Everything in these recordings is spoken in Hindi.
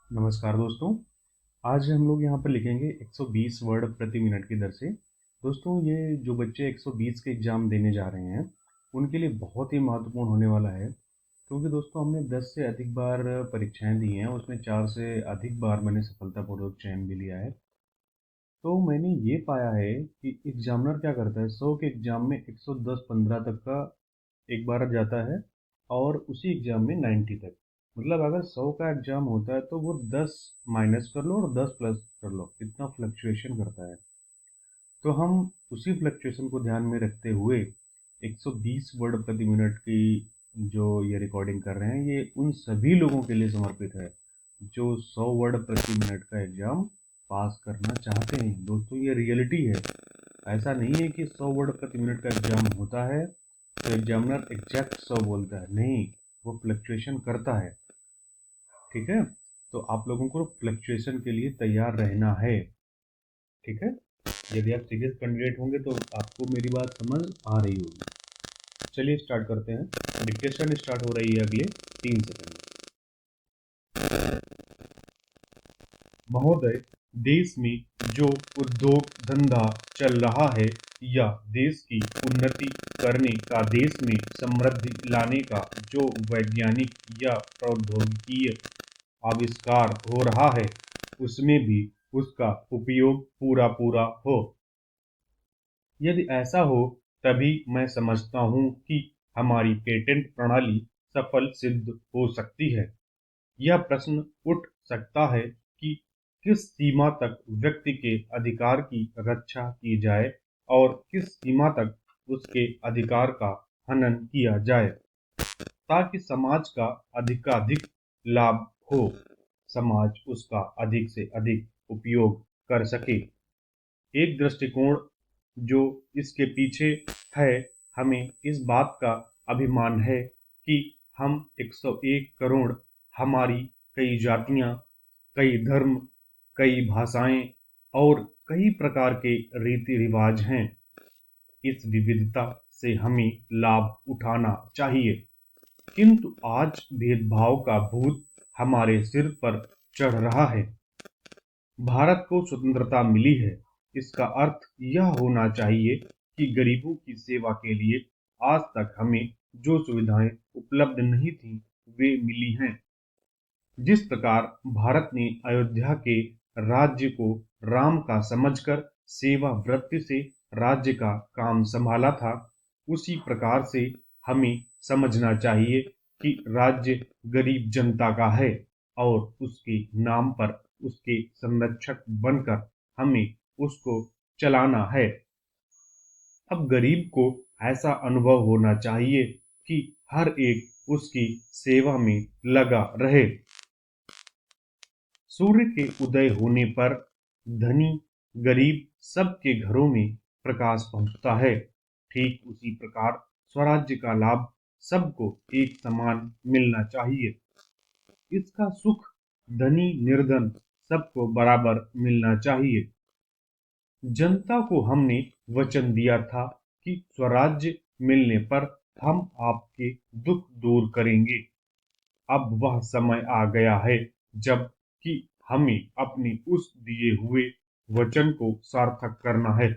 नमस्कार दोस्तों। आज हम लोग यहाँ पर लिखेंगे 120 वर्ड प्रति मिनट की दर से। दोस्तों, ये जो बच्चे 120 के एग्ज़ाम देने जा रहे हैं, उनके लिए बहुत ही महत्वपूर्ण होने वाला है, क्योंकि दोस्तों हमने 10 से अधिक बार परीक्षाएं दी हैं, उसमें 4 से अधिक बार मैंने सफलतापूर्वक चयन भी लिया है। तो मैंने ये पाया है कि एग्जामिनर क्या करता है, 100 के एग्ज़ाम में 110-15 तक का एक बार जाता है, और उसी एग्ज़ाम में 90 तक। मतलब अगर 100 का एग्ज़ाम होता है तो वो 10 माइनस कर लो और 10 प्लस कर लो, इतना फ्लक्चुएशन करता है। तो हम उसी फ्लक्चुएशन को ध्यान में रखते हुए 120 वर्ड प्रति मिनट की जो ये रिकॉर्डिंग कर रहे हैं, ये उन सभी लोगों के लिए समर्पित है जो 100 वर्ड प्रति मिनट का एग्ज़ाम पास करना चाहते हैं। दोस्तों, ये रियलिटी है। ऐसा नहीं है कि 100 वर्ड प्रति मिनट का एग्ज़ाम होता है तो एग्जामिनर एग्जैक्ट 100 बोलता है। नहीं, वो फ्लक्चुएशन करता है। ठीक है, तो आप लोगों को फ्लक्चुएशन के लिए तैयार रहना है। ठीक है, यदि आप सीरियस कैंडिडेट होंगे तो आपको मेरी बात समझ आ रही होगी। चलिए स्टार्ट करते हैं। डिक्टेशन स्टार्ट हो रही है अगले 3 सेकंड। महोदय, देश में जो उद्योग धंधा चल रहा है या देश की उन्नति करने का, देश में समृद्धि लाने का जो वैज्ञानिक या प्रौद्योगिकीय आविष्कार हो रहा है, उसमें भी उसका उपयोग पूरा पूरा हो। यदि ऐसा हो तभी मैं समझता हूँ कि हमारी पेटेंट प्रणाली सफल सिद्ध हो सकती है। यह प्रश्न उठ सकता है कि किस सीमा तक व्यक्ति के अधिकार की रक्षा की जाए और किस सीमा तक उसके अधिकार का हनन किया जाए, ताकि समाज का अधिकाधिक लाभ हो, समाज उसका अधिक से अधिक उपयोग कर सके। एक दृष्टिकोण जो इसके पीछे है, हमें इस बात का अभिमान है कि हम 101 करोड़, हमारी कई जातियां, कई धर्म, कई भाषाएं और कई प्रकार के रीति रिवाज हैं। इस विविधता से हमें लाभ उठाना चाहिए, किंतु आज भेदभाव का भूत हमारे सिर पर चढ़ रहा है। भारत को स्वतंत्रता मिली है, इसका अर्थ यह होना चाहिए कि गरीबों की सेवा के लिए आज तक हमें जो सुविधाएं उपलब्ध नहीं थीं, वे मिली हैं। जिस प्रकार भारत ने अयोध्या के राज्य को राम का समझकर सेवा वृत्ति से राज्य का काम संभाला था, उसी प्रकार से हमें समझना चाहिए कि राज्य गरीब जनता का है और उसके नाम पर उसके संरक्षक बनकर हमें उसको चलाना है। अब गरीब को ऐसा अनुभव होना चाहिए कि हर एक उसकी सेवा में लगा रहे। सूर्य के उदय होने पर धनी गरीब सबके घरों में प्रकाश पहुंचता है। ठीक उसी प्रकार स्वराज्य का लाभ सबको एक समान मिलना चाहिए। इसका सुख धनी निर्धन सबको बराबर मिलना चाहिए। जनता को हमने वचन दिया था कि स्वराज्य मिलने पर हम आपके दुख दूर करेंगे। अब वह समय आ गया है जब कि हमें अपने उस दिए हुए वचन को सार्थक करना है।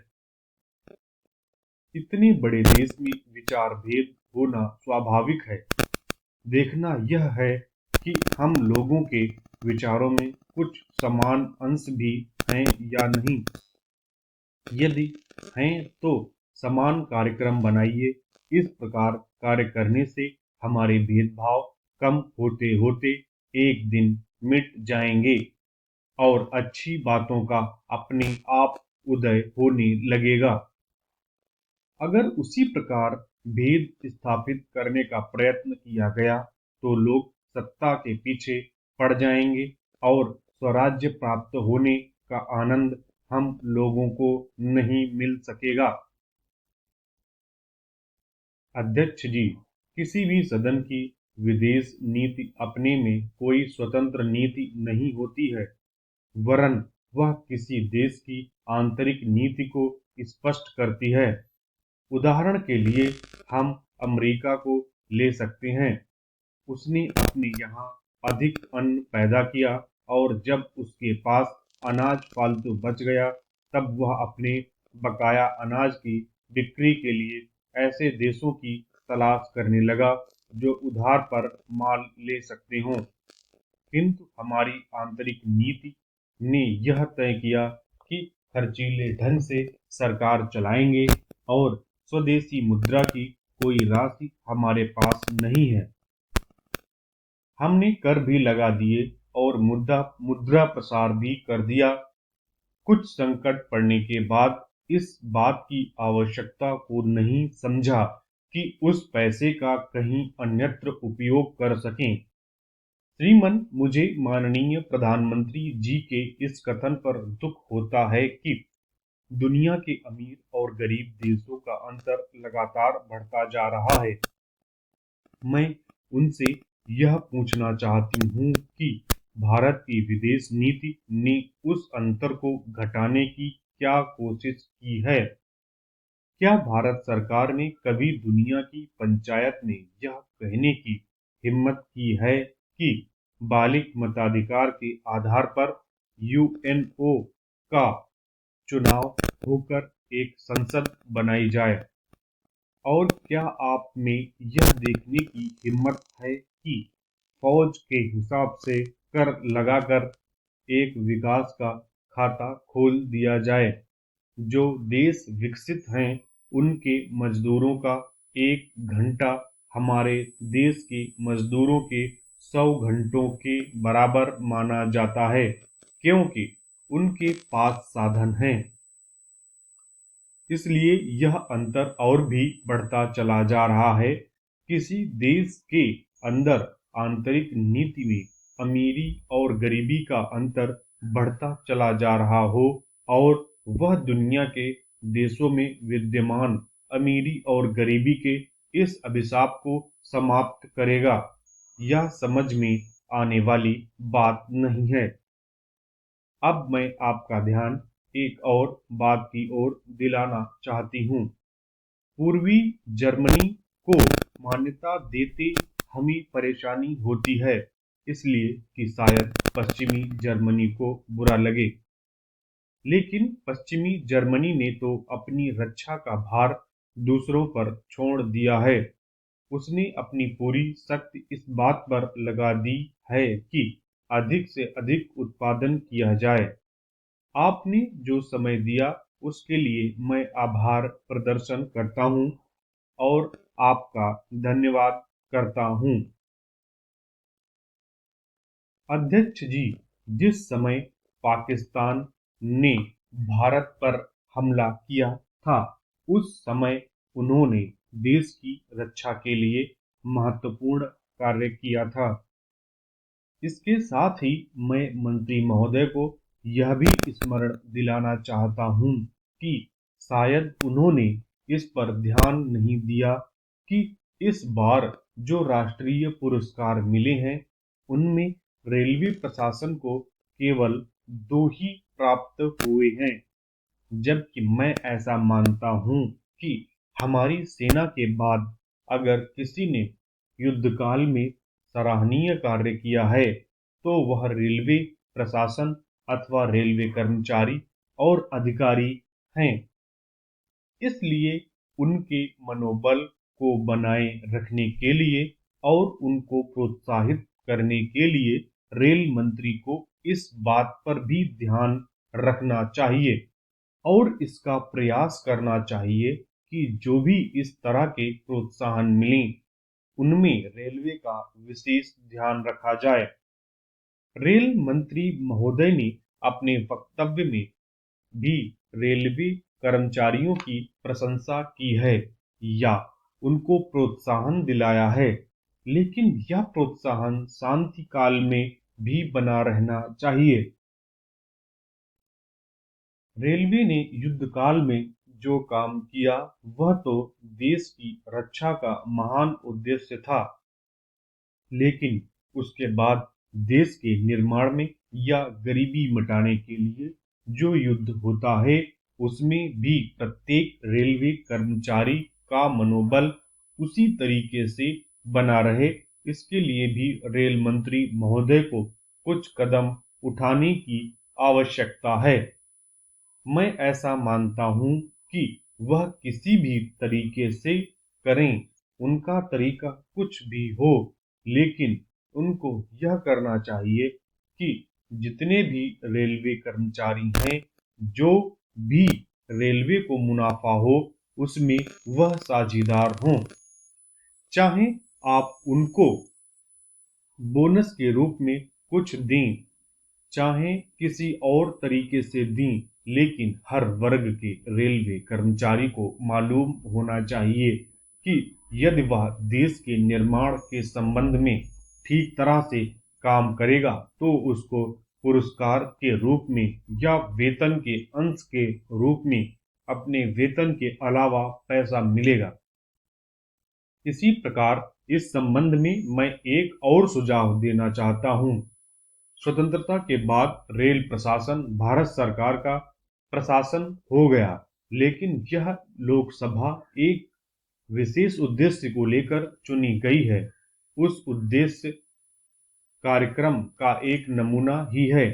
इतने बड़े देश में विचार भेद होना स्वाभाविक है। देखना यह है कि हम लोगों के विचारों में कुछ समान अंश भी हैं या नहीं। यदि हैं तो समान कार्यक्रम बनाइए। इस प्रकार कार्य करने से हमारे भेदभाव कम होते होते एक दिन मिट जाएंगे और अच्छी बातों का अपने आप उदय होने लगेगा। अगर उसी प्रकार भेद स्थापित करने का प्रयत्न किया गया तो लोग सत्ता के पीछे पड़ जाएंगे और स्वराज्य प्राप्त होने का आनंद हम लोगों को नहीं मिल सकेगा। अध्यक्ष जी, किसी भी सदन की विदेश नीति अपने में कोई स्वतंत्र नीति नहीं होती है, वरन वह किसी देश की आंतरिक नीति को स्पष्ट करती है। उदाहरण के लिए हम अमेरिका को ले सकते हैं। उसने अपने यहाँ अधिक अन्न पैदा किया और जब उसके पास अनाज फालतू बच गया तब वह अपने बकाया अनाज की बिक्री के लिए ऐसे देशों की तलाश करने लगा जो उधार पर माल ले सकते हों। किंतु हमारी आंतरिक नीति ने यह तय किया कि खर्चीले ढंग से सरकार चलाएंगे और स्वदेशी मुद्रा की कोई राशि हमारे पास नहीं है। हमने कर भी लगा दिए और मुद्रा प्रसार भी कर दिया। कुछ संकट पड़ने के बाद इस बात की आवश्यकता को नहीं समझा कि उस पैसे का कहीं अन्यत्र उपयोग कर सकें। श्रीमान, मुझे माननीय प्रधानमंत्री जी के इस कथन पर दुख होता है कि दुनिया के अमीर और गरीब देशों का अंतर लगातार बढ़ता जा रहा है। मैं उनसे यह पूछना चाहती हूँ कि भारत की विदेश नीति ने उस अंतर को घटाने की क्या कोशिश की है? क्या भारत सरकार ने कभी दुनिया की पंचायत में यह कहने की हिम्मत की है कि बालिग मताधिकार के आधार पर यूएनओ का चुनाव होकर एक संसद बनाई जाए? और क्या आप में यह देखने की हिम्मत है कि फौज के हिसाब से कर लगाकर एक विकास का खाता खोल दिया जाए? जो देश विकसित हैं उनके मजदूरों का 1 घंटा हमारे देश के मजदूरों के 100 घंटों के बराबर माना जाता है, क्योंकि उनके पास साधन हैं। इसलिए यह अंतर और भी बढ़ता चला जा रहा है। किसी देश के अंदर आंतरिक नीति में अमीरी और गरीबी का अंतर बढ़ता चला जा रहा हो और वह दुनिया के देशों में विद्यमान अमीरी और गरीबी के इस अभिशाप को समाप्त करेगा, यह समझ में आने वाली बात नहीं है। अब मैं आपका ध्यान एक और बात की ओर दिलाना चाहती हूँ। पूर्वी जर्मनी को मान्यता देते हमें परेशानी होती है, इसलिए कि शायद पश्चिमी जर्मनी को बुरा लगे। लेकिन पश्चिमी जर्मनी ने तो अपनी रक्षा का भार दूसरों पर छोड़ दिया है। उसने अपनी पूरी शक्ति इस बात पर लगा दी है कि अधिक से अधिक उत्पादन किया जाए। आपने जो समय दिया उसके लिए मैं आभार प्रदर्शन करता हूं और आपका धन्यवाद करता हूं। अध्यक्ष जी, जिस समय पाकिस्तान ने भारत पर हमला किया था, उस समय उन्होंने देश की रक्षा के लिए महत्वपूर्ण कार्य किया था। इसके साथ ही मैं मंत्री महोदय को यह भी स्मरण दिलाना चाहता हूं कि शायद उन्होंने इस पर ध्यान नहीं दिया कि इस बार जो राष्ट्रीय पुरस्कार मिले हैं उनमें रेलवे प्रशासन को केवल 2 ही प्राप्त हुए हैं, जबकि मैं ऐसा मानता हूं कि हमारी सेना के बाद अगर किसी ने युद्धकाल में सराहनीय कार्य किया है तो वह रेलवे प्रशासन अथवा रेलवे कर्मचारी और अधिकारी हैं। इसलिए उनके मनोबल को बनाए रखने के लिए और उनको प्रोत्साहित करने के लिए रेल मंत्री को इस बात पर भी ध्यान रखना चाहिए और इसका प्रयास करना चाहिए कि जो भी इस तरह के प्रोत्साहन मिलें उनमें रेलवे का विशेष ध्यान रखा जाए। रेल मंत्री महोदय ने अपने वक्तव्य में भी रेलवे कर्मचारियों की प्रशंसा की है या उनको प्रोत्साहन दिलाया है, लेकिन यह प्रोत्साहन शांति काल में भी बना रहना चाहिए। रेलवे ने युद्धकाल में जो काम किया वह तो देश की रक्षा का महान उद्देश्य था, लेकिन उसके बाद देश के निर्माण में या गरीबी मिटाने के लिए जो युद्ध होता है उसमें भी प्रत्येक रेलवे कर्मचारी का मनोबल उसी तरीके से बना रहे, इसके लिए भी रेल मंत्री महोदय को कुछ कदम उठाने की आवश्यकता है। मैं ऐसा मानता हूं कि वह किसी भी तरीके से करें, उनका तरीका कुछ भी हो, लेकिन उनको यह करना चाहिए कि जितने भी रेलवे कर्मचारी हैं, जो भी रेलवे को मुनाफा हो, उसमें वह साझेदार हों। चाहे आप उनको बोनस के रूप में कुछ दें, चाहे किसी और तरीके से दें, लेकिन हर वर्ग के रेलवे कर्मचारी को मालूम होना चाहिए कि यदि वह देश के निर्माण के संबंध में ठीक तरह से काम करेगा तो उसको पुरस्कार के रूप में या वेतन के अंश के रूप में अपने वेतन के अलावा पैसा मिलेगा। इसी प्रकार इस संबंध में मैं एक और सुझाव देना चाहता हूं। स्वतंत्रता के बाद रेल प्रशासन भारत सरकार का प्रशासन हो गया, लेकिन यह लोकसभा एक विशेष उद्देश्य को लेकर चुनी गई है। उस उद्देश्य कार्यक्रम का एक नमूना ही है।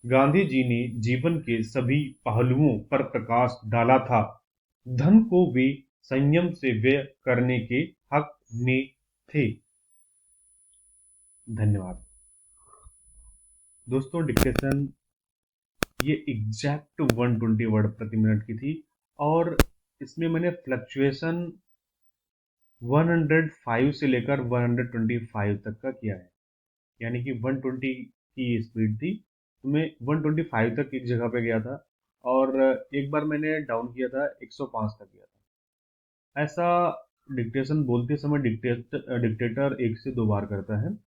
गांधी जी ने जीवन के सभी पहलुओं पर प्रकाश डाला था। धन को वे संयम से व्यय करने के हक में थे। धन्यवाद दोस्तों। डिक्टेशन ये एग्जैक्ट 120 वर्ड प्रति मिनट की थी और इसमें मैंने फ्लक्चुएशन 105 से लेकर 125 तक का किया है, यानी कि 120 की स्पीड थी तो मैं 125 तक एक जगह पे गया था और एक बार मैंने डाउन किया था 105 तक गया था। ऐसा डिक्टेशन बोलते समय डिक्टेटर एक से दो बार करता है,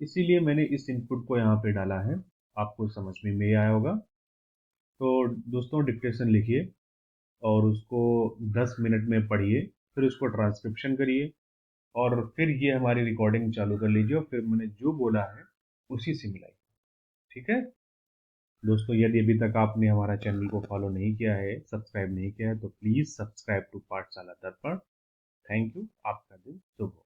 इसीलिए मैंने इस इनपुट को यहाँ पे डाला है। आपको समझ में आया होगा। तो दोस्तों डिक्टेशन लिखिए और उसको 10 मिनट में पढ़िए, फिर उसको ट्रांसक्रिप्शन करिए और फिर ये हमारी रिकॉर्डिंग चालू कर लीजिए और फिर मैंने जो बोला है उसी से मिलाइए। ठीक है दोस्तों, यदि अभी तक आपने हमारा चैनल को फॉलो नहीं किया है, सब्सक्राइब नहीं किया है, तो प्लीज़ सब्सक्राइब टू पाठशाला दर्पण। Thank you. आपका दिन शुभ हो।